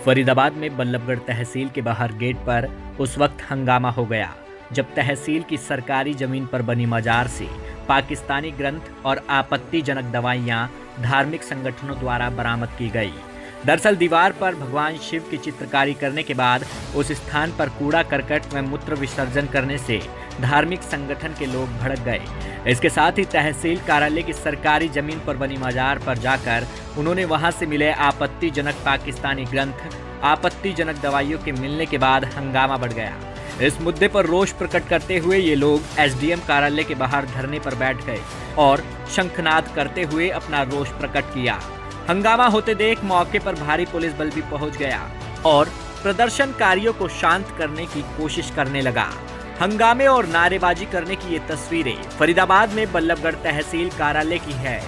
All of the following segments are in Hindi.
फरीदाबाद में बल्लभगढ़ तहसील के बाहर गेट पर उस वक्त हंगामा हो गया जब तहसील की सरकारी जमीन पर बनी मजार से पाकिस्तानी ग्रंथ और आपत्तिजनक दवाइयां धार्मिक संगठनों द्वारा बरामद की गई। दरअसल दीवार पर भगवान शिव की चित्रकारी करने के बाद उस स्थान पर कूड़ा करकट में मूत्र विसर्जन करने से धार्मिक संगठन के लोग भड़क गए। इसके साथ ही तहसील कार्यालय की सरकारी जमीन पर बनी मजार पर जाकर उन्होंने वहां से मिले आपत्तिजनक पाकिस्तानी ग्रंथ, आपत्तिजनक दवाइयों के मिलने के बाद हंगामा बढ़ गया। इस मुद्दे पर रोष प्रकट करते हुए ये लोग एसडीएम कार्यालय के बाहर धरने पर बैठ गए और शंखनाद करते हुए अपना रोष प्रकट किया। हंगामा होते देख मौके पर भारी पुलिस बल भी पहुंच गया और प्रदर्शनकारियों को शांत करने की कोशिश करने लगा। हंगामे और नारेबाजी करने की ये तस्वीरें फरीदाबाद में बल्लभगढ़ तहसील कार्यालय की है,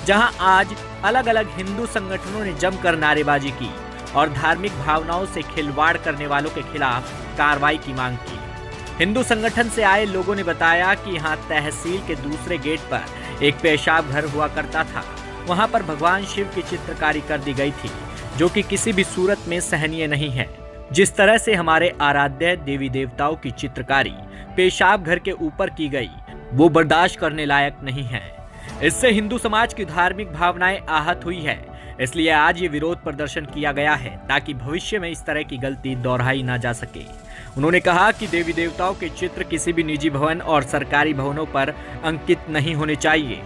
जहां आज अलग अलग हिंदू संगठनों ने जमकर नारेबाजी की और धार्मिक भावनाओं से खिलवाड़ करने वालों के खिलाफ कार्रवाई की मांग की। हिंदू संगठन से आए लोगों ने बताया कि यहाँ तहसील के दूसरे गेट पर एक पेशाब घर हुआ करता था। वहाँ पर भगवान शिव की चित्रकारी कर दी गई थी, जो कि किसी भी सूरत में सहनीय नहीं है। जिस तरह से हमारे आराध्य देवी देवताओं की चित्रकारी पेशाब घर के ऊपर की गई, वो बर्दाश्त करने लायक नहीं है। इससे हिंदू समाज की धार्मिक भावनाएं आहत हुई है। इसलिए आज ये विरोध प्रदर्शन किया गया है ताकि भविष्य में इस तरह की गलती दोहराई ना जा सके। उन्होंने कहा कि देवी देवताओं के चित्र किसी भी निजी भवन और सरकारी भवनों पर अंकित नहीं होने चाहिए।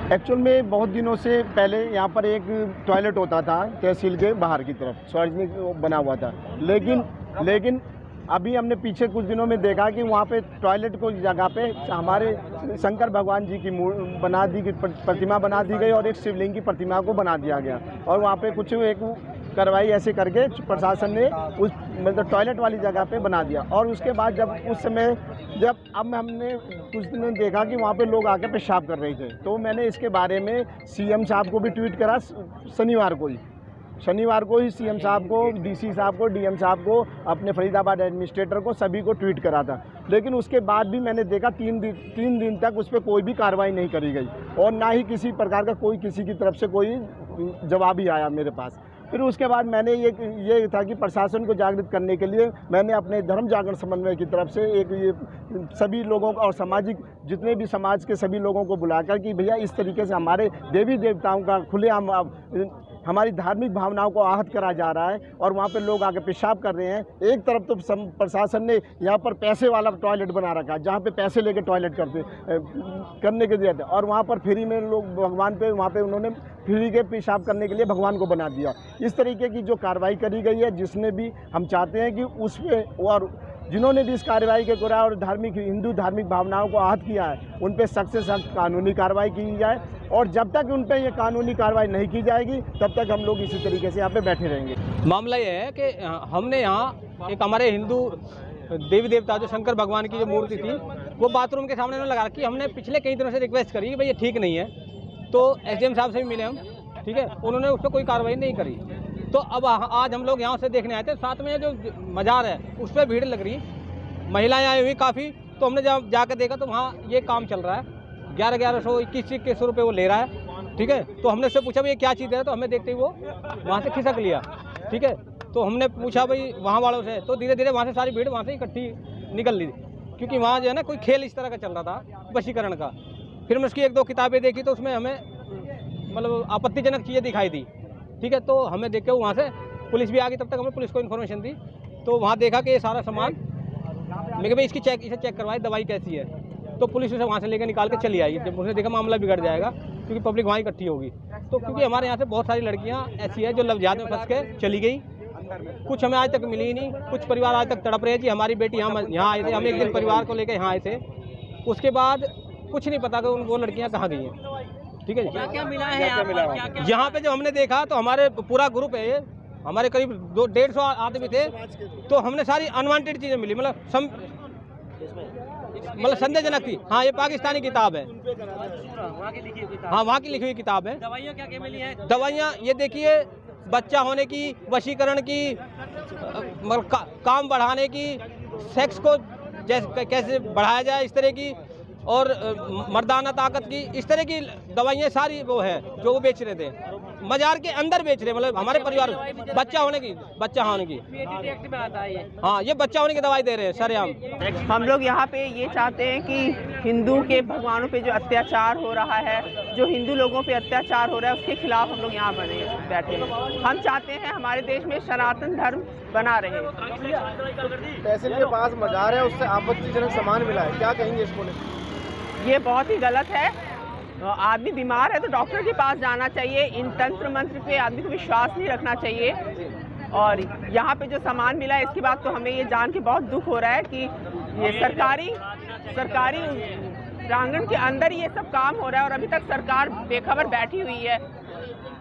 एक्चुअल में बहुत दिनों से पहले यहाँ पर एक टॉयलेट होता था तहसील के बाहर की तरफ, सार्वजनिक बना हुआ था, लेकिन अभी हमने पीछे कुछ दिनों में देखा कि वहाँ पे टॉयलेट को जगह पे हमारे शंकर भगवान जी की प्रतिमा बना दी गई और एक शिवलिंग की प्रतिमा को बना दिया गया और वहाँ पे कुछ एक कार्रवाई ऐसे करके प्रशासन ने उस मतलब टॉयलेट वाली जगह पे बना दिया। और उसके बाद जब हमने कुछ दिनों देखा कि वहाँ पे लोग आके पेशाब कर रहे थे, तो मैंने इसके बारे में सीएम साहब को भी ट्वीट करा। शनिवार को ही सीएम साहब को, डीसी साहब को, डीएम साहब को, अपने फरीदाबाद एडमिनिस्ट्रेटर को, सभी को ट्वीट करा था। लेकिन उसके बाद भी मैंने देखा तीन दिन तक उस पर कोई भी कार्रवाई नहीं करी गई और ना ही किसी प्रकार का किसी की तरफ से कोई जवाब ही आया मेरे पास। फिर उसके बाद मैंने ये था कि प्रशासन को जागृत करने के लिए मैंने अपने धर्म जागरण समन्वय की तरफ से ये सभी लोगों का और सामाजिक जितने भी समाज के सभी लोगों को बुलाकर कि भैया इस तरीके से हमारे देवी देवताओं का खुलेआम हमारी धार्मिक भावनाओं को आहत करा जा रहा है और वहाँ पे लोग आके पेशाब कर रहे हैं। एक तरफ तो प्रशासन ने यहाँ पर पैसे वाला टॉयलेट बना रखा है, जहाँ पे पैसे लेके टॉयलेट करने के दिया था, और वहाँ पर फ्री में लोग भगवान पे वहाँ पे उन्होंने फ्री के पेशाब करने के लिए भगवान को बना दिया। इस तरीके की जो कार्रवाई करी गई है, जिसमें भी हम चाहते हैं कि उसमें और जिन्होंने भी इस कार्रवाई के कुरा और हिंदू धार्मिक भावनाओं को आहत किया है, उन पर सख्त से सख्त कानूनी कार्रवाई की जाए और जब तक उन पर यह कानूनी कार्रवाई नहीं की जाएगी तब तक हम लोग इसी तरीके से यहाँ पे बैठे रहेंगे। मामला ये है कि हमने यहाँ एक हमारे हिंदू देवी देवता जो शंकर भगवान की जो मूर्ति थी वो बाथरूम के सामने लगा रखी। हमने पिछले कई दिनों से रिक्वेस्ट करी कि भाई ये ठीक नहीं है, तो एसडीएम साहब से भी मिले हम, ठीक है, उन्होंने उस पर कोई कार्रवाई नहीं करी। तो अब आज हम लोग यहाँ से देखने आए थे, साथ में जो मजार है उस पर भीड़ लग रही, महिलाएं आई हुई काफ़ी। तो हमने जब जाकर देखा तो वहाँ ये काम चल रहा है, 1100 2100 रुपये वो ले रहा है, ठीक है। तो हमने उससे पूछा भाई ये क्या चीज़ है, तो हमें देखते ही वो वहाँ से खिसक लिया, ठीक है। तो हमने पूछा भाई वहाँ वालों से, तो धीरे धीरे वहाँ से सारी भीड़ वहाँ से इकट्ठी निकल ली, क्योंकि वहाँ जो है ना कोई खेल इस तरह का चल रहा था वशीकरण का। फिर हमने उसकी 1-2 किताबें देखी तो उसमें हमें मतलब आपत्तिजनक चीज़ें दिखाई दी, ठीक है। तो हमें देख के वहाँ से पुलिस भी आ गई, तब तक हमने पुलिस को इन्फॉर्मेशन दी। तो वहाँ देखा कि ये सारा सामान, मैं भाई इसे चेक करवाई, दवाई कैसी है। तो पुलिस उसे वहाँ से लेकर निकाल के चली आई। जब उसने देखा मामला बिगड़ जाएगा क्योंकि पब्लिक वहाँ इकट्ठी होगी, तो क्योंकि हमारे यहाँ से बहुत सारी लड़कियाँ ऐसी है जो लवजात में फंस के चली गई, कुछ हमें आज तक मिली ही नहीं। कुछ परिवार आज तक तड़प रहे जी हमारी बेटी यहाँ आए थे, हम एक दिन परिवार को लेकर यहाँ आए थे, उसके बाद कुछ नहीं पता कि वो लड़कियाँ कहाँ गई हैं, ठीक है। क्या मिला है यहाँ पे? जो हमने देखा तो हमारे पूरा ग्रुप है, हमारे करीब 150 आदमी थे, तो हमने सारी अनवांटेड चीज़ें मिली, मतलब संदेहजनक थी। हाँ, ये पाकिस्तानी किताब है, हाँ वहाँ की लिखी हुई किताब है। दवाइयाँ क्या क्या मिली है? दवाइयाँ ये देखिए, बच्चा होने की, वशीकरण की, काम बढ़ाने की, सेक्स को कैसे बढ़ाया जाए, इस तरह की और मर्दाना ताकत की, इस तरह की दवाइयाँ सारी वो है जो वो बेच रहे थे, मजार के अंदर बेच रहे, मतलब हमारे परिवार बच्चा होने की हाँ, ये बच्चा होने की दवाई दे रहे हैं सरेआम। हम लोग यहाँ पे ये चाहते हैं कि हिंदू के भगवानों पे जो अत्याचार हो रहा है, जो हिंदू लोगों पे अत्याचार हो रहा है, उसके खिलाफ हम लोग यहाँ बैठे हैं। हम चाहते हैं हमारे देश में सनातन धर्म बना रहे। तहसील के पास मजार है, उससे आपत्तिजनक सामान मिला है, क्या कहेंगे इसको? ये बहुत ही गलत है। आदमी बीमार है तो डॉक्टर के पास जाना चाहिए। इन तंत्र मंत्र पे आदमी को विश्वास नहीं रखना चाहिए। और यहाँ पे जो सामान मिला है, इसके बाद तो हमें ये जान के बहुत दुख हो रहा है कि ये सरकारी प्रांगण के अंदर ये सब काम हो रहा है और अभी तक सरकार बेखबर बैठी हुई है,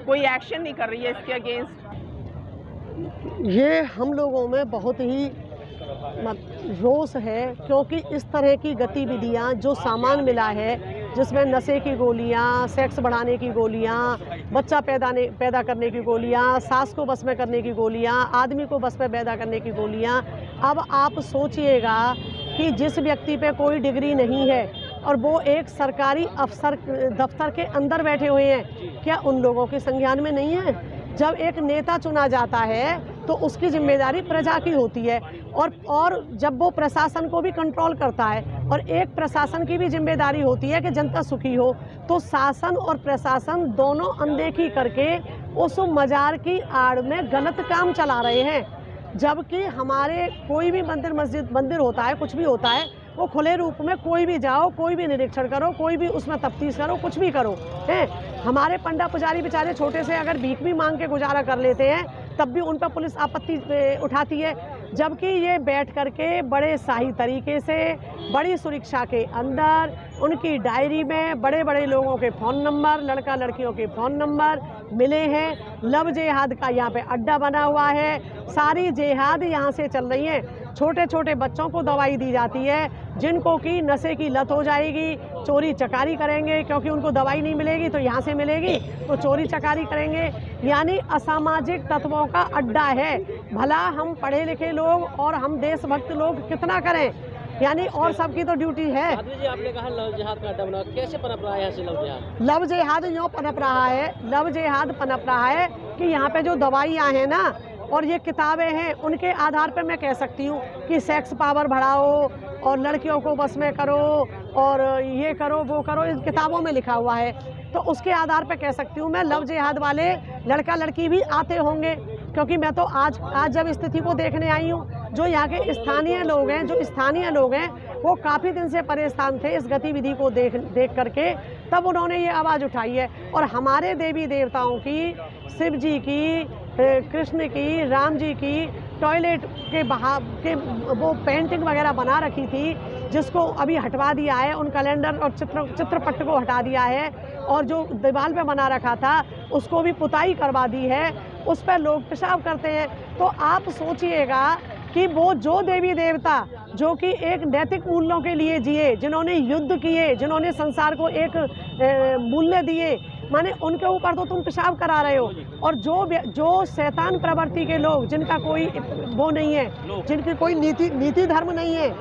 कोई एक्शन नहीं कर रही है इसके अगेंस्ट। ये हम लोगों में बहुत ही रोष है, क्योंकि इस तरह की गतिविधियां, जो सामान मिला है जिसमें नशे की गोलियां, सेक्स बढ़ाने की गोलियां, बच्चा पैदा करने की गोलियां, सास को बस में करने की गोलियां, आदमी को बस में पैदा करने की गोलियां। अब आप सोचिएगा कि जिस व्यक्ति पे कोई डिग्री नहीं है और वो एक सरकारी अफसर दफ्तर के अंदर बैठे हुए हैं, क्या उन लोगों के संज्ञान में नहीं है? जब एक नेता चुना जाता है तो उसकी जिम्मेदारी प्रजा की होती है, और जब वो प्रशासन को भी कंट्रोल करता है, और एक प्रशासन की भी जिम्मेदारी होती है कि जनता सुखी हो, तो शासन और प्रशासन दोनों अनदेखी करके उस मजार की आड़ में गलत काम चला रहे हैं। जबकि हमारे कोई भी मंदिर होता है, कुछ भी होता है, वो खुले रूप में कोई भी जाओ, कोई भी निरीक्षण करो, कोई भी उसमें तफ्तीश करो, कुछ भी करो हैं। हमारे पंडा पुजारी बेचारे छोटे से अगर भीख भी मांग के गुजारा कर लेते हैं, तब भी उन पर पुलिस आपत्ति उठाती है। जबकि ये बैठ करके बड़े शाही तरीके से, बड़ी सुरक्षा के अंदर, उनकी डायरी में बड़े बड़े लोगों के फ़ोन नंबर, लड़का लड़कियों के फ़ोन नंबर मिले हैं। लव जेहाद का यहाँ पे अड्डा बना हुआ है, सारी जेहाद यहाँ से चल रही है। छोटे छोटे बच्चों को दवाई दी जाती है, जिनको कि नशे की लत हो जाएगी, चोरी चकारी करेंगे, क्योंकि उनको दवाई नहीं मिलेगी तो यहाँ से मिलेगी, तो चोरी चकारी करेंगे। यानी असामाजिक तत्वों का अड्डा है। भला हम पढ़े लिखे लोग और हम देशभक्त लोग कितना करें, यानी और सबकी तो ड्यूटी है। जी, आपने कहा लव जिहाद का अड्डा बना, कैसे पनप रहा है यहाँ से लव जिहाद? लव जिहाद यूँ पनप रहा है, लव जिहाद पनप रहा है कि यहाँ पे जो दवाइयाँ हैं ना और ये किताबें हैं, उनके आधार पर मैं कह सकती हूँ कि सेक्स पावर बढ़ाओ और लड़कियों को बस में करो और ये करो वो करो, इन किताबों में लिखा हुआ है। तो उसके आधार पर कह सकती हूँ मैं, लव जिहाद वाले लड़का लड़की भी आते होंगे, क्योंकि मैं तो आज जब स्थिति को देखने आई हूँ, जो यहाँ के स्थानीय लोग हैं वो काफ़ी दिन से परेशान थे इस गतिविधि को देख करके, तब उन्होंने ये आवाज़ उठाई है। और हमारे देवी देवताओं की, शिव जी की, कृष्ण की, राम जी की टॉयलेट के वो पेंटिंग वगैरह बना रखी थी, जिसको अभी हटवा दिया है। उन कैलेंडर और चित्रपट को हटा दिया है, और जो दीवार पे बना रखा था उसको भी पुताई करवा दी है। उस पर लोग पेशाब करते हैं। तो आप सोचिएगा कि वो जो देवी देवता जो कि एक नैतिक मूल्यों के लिए जिए, जिन्होंने युद्ध किए, जिन्होंने संसार को एक मूल्य दिए, माने उनके ऊपर तो तुम पेशाब करा रहे हो। और जो शैतान प्रवृत्ति के लोग, जिनका कोई वो नहीं है, जिनकी कोई नीति धर्म नहीं है,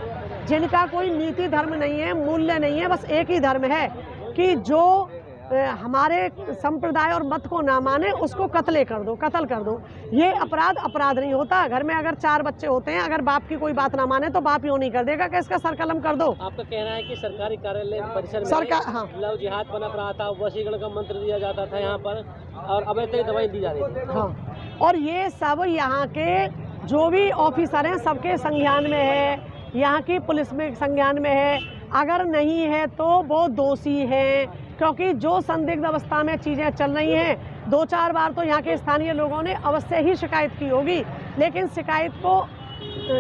जिनका कोई नीति धर्म नहीं है, मूल्य नहीं है, बस एक ही धर्म है कि जो हमारे संप्रदाय और मत को ना माने उसको कत्ल कर दो। ये अपराध नहीं होता। घर में अगर 4 बच्चे होते हैं, अगर बाप की कोई बात ना माने तो बाप यूँ नहीं कर देगा कि इसका सर कलम कर दो। आपका कहना है कि सरकारी कार्यालय परिसर में हाँ, लव जिहाद पनप रहा था, वशीकरण का मंत्र दिया जाता था यहाँ पर, और अब तक दवाई दी जा रही थी। हाँ, और ये सब यहाँ के जो भी ऑफिसर हैं सबके संज्ञान में है, यहाँ की पुलिस में संज्ञान में है। अगर नहीं है तो वो दोषी हैं, क्योंकि जो संदिग्ध अवस्था में चीज़ें चल रही हैं, 2-4 बार तो यहाँ के स्थानीय लोगों ने अवश्य ही शिकायत की होगी, लेकिन शिकायत को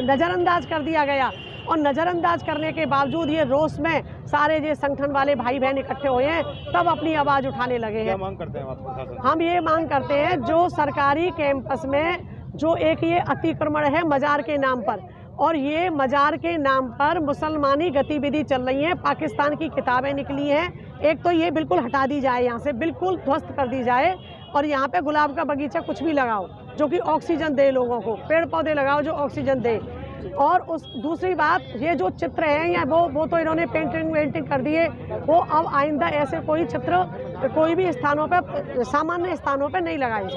नज़रअंदाज कर दिया गया। और नज़रअंदाज करने के बावजूद ये रोष में सारे ये संगठन वाले भाई बहन इकट्ठे हुए हैं, तब अपनी आवाज़ उठाने लगे हैं। क्या मांग करते हैं आप? हम ये मांग करते हैं, जो सरकारी कैंपस में जो एक ये अतिक्रमण है मजार के नाम पर, और ये मजार के नाम पर मुसलमानी गतिविधि चल रही है, पाकिस्तान की किताबें निकली हैं, एक तो ये बिल्कुल हटा दी जाए, यहाँ से बिल्कुल ध्वस्त कर दी जाए। और यहाँ पे गुलाब का बगीचा कुछ भी लगाओ जो कि ऑक्सीजन दे लोगों को, पेड़ पौधे लगाओ जो ऑक्सीजन दे। और उस दूसरी बात, ये जो चित्र है या वो तो इन्होंने पेंटिंग वेंटिंग कर दिए, वो अब आइंदा ऐसे कोई चित्र कोई भी स्थानों पे, सामान्य स्थानों पे नहीं लगाए जाए।